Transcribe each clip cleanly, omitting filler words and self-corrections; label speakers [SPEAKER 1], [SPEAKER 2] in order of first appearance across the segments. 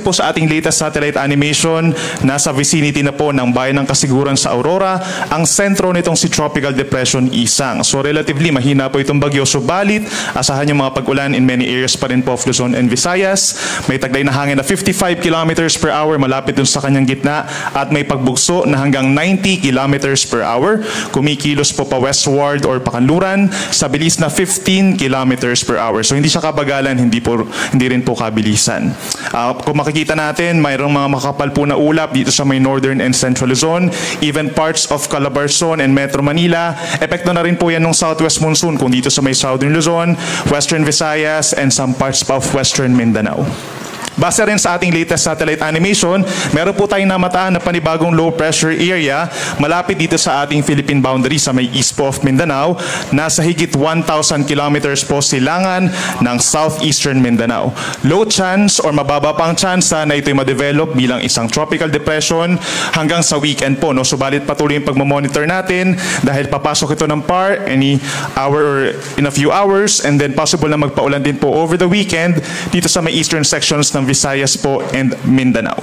[SPEAKER 1] po sa ating latest satellite animation, nasa vicinity na po ng Bayan ng Kasiguran sa Aurora, ang sentro nitong si Tropical Depression Isang. So relatively mahina po itong bagyo, subalit asahan yung mga pag-ulan in many areas pa rin po of Luzon and Visayas. May taglay na hangin na 55 kilometers per hour malapit dun sa kanyang gitna at may pagbugso na hanggang 90 kilometers per hour. Kumikilos po pa westward or pakanluran sa bilis na 15 kilometers per hour. So hindi siya kabagalan, hindi rin po kabilisan. Kung makikita natin, mayroong mga makapal po na ulap dito sa may northern and central Luzon, even parts of Calabarzon and Metro Manila. Epekto na rin po yan ng southwest monsoon kung dito sa may southern Luzon, western Visayas, and some parts pa of western Mindanao. Base rin sa ating latest satellite animation, meron po tayong namataan na panibagong low pressure area malapit dito sa ating Philippine boundary sa may east po of Mindanao. Nasa higit 1,000 kilometers po silangan ng southeastern Mindanao. Low chance or mababa pang chance na ito'y ma-develop bilang isang tropical depression hanggang sa weekend po. No? Subalit patuloy yung pagmamonitor natin dahil papasok ito ng PAR any hour or in a few hours, and then possible na magpaulan din po over the weekend dito sa may eastern sections ng Visayas po and Mindanao.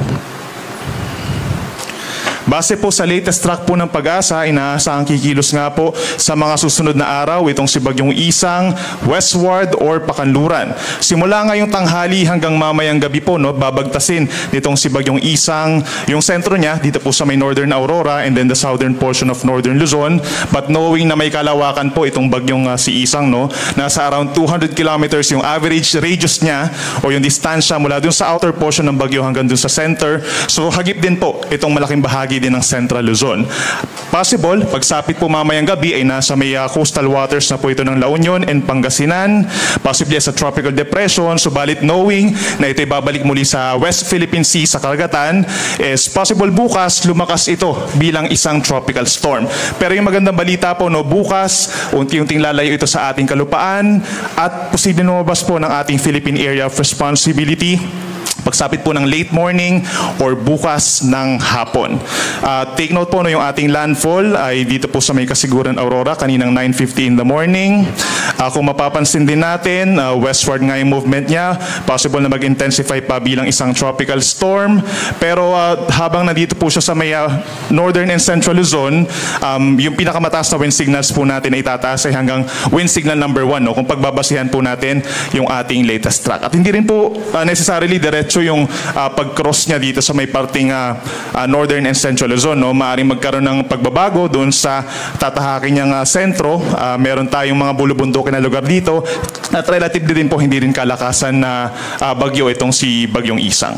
[SPEAKER 1] Base po sa latest track po ng Pag-asa, inaasahang kikilos nga po sa mga susunod na araw itong si Bagyong Isang, westward or pakanluran. Simula ngayong tanghali hanggang mamayang gabi po, no, babagtasin nitong si Bagyong Isang, yung sentro niya dito po sa may northern Aurora and then the southern portion of northern Luzon. But knowing na may kalawakan po itong bagyong si Isang, no, nasa around 200 kilometers yung average radius niya o yung distansya mula dun sa outer portion ng bagyo hanggang dun sa center. So hagip din po itong malaking bahagi din ng Central Luzon. Possible, pagsapit po mamayang gabi ay nasa may coastal waters na po ito ng La Union and Pangasinan, possibly sa tropical depression, subalit knowing na ito'y babalik muli sa West Philippine Sea sa karagatan, is possible bukas lumakas ito bilang isang tropical storm. Pero yung magandang balita po, no, bukas unti-unting lalayo ito sa ating kalupaan at posibleng lumabas po ng ating Philippine Area of Responsibility pagsapit po ng late morning or bukas ng hapon. Take note po, no, yung ating landfall ay dito po sa may Kasiguran Aurora kaninang 9:50 in the morning. Kung mapapansin din natin, westward nga yung movement niya, possible na mag-intensify pa bilang isang tropical storm. Pero habang nandito po siya sa may northern and central Luzon, yung pinakamataas na wind signals po natin ay itataas ay hanggang wind signal number 1, no, kung pagbabasihan po natin yung ating latest track. At hindi rin po necessarily diretso yung pag-cross niya dito sa may parting northern and central Luzon, no, maaaring magkaroon ng pagbabago doon sa tatahakin niyang sentro. Meron tayong mga bulubundukin na lugar dito at relatively din po hindi rin kalakasan na bagyo itong si Bagyong Isang.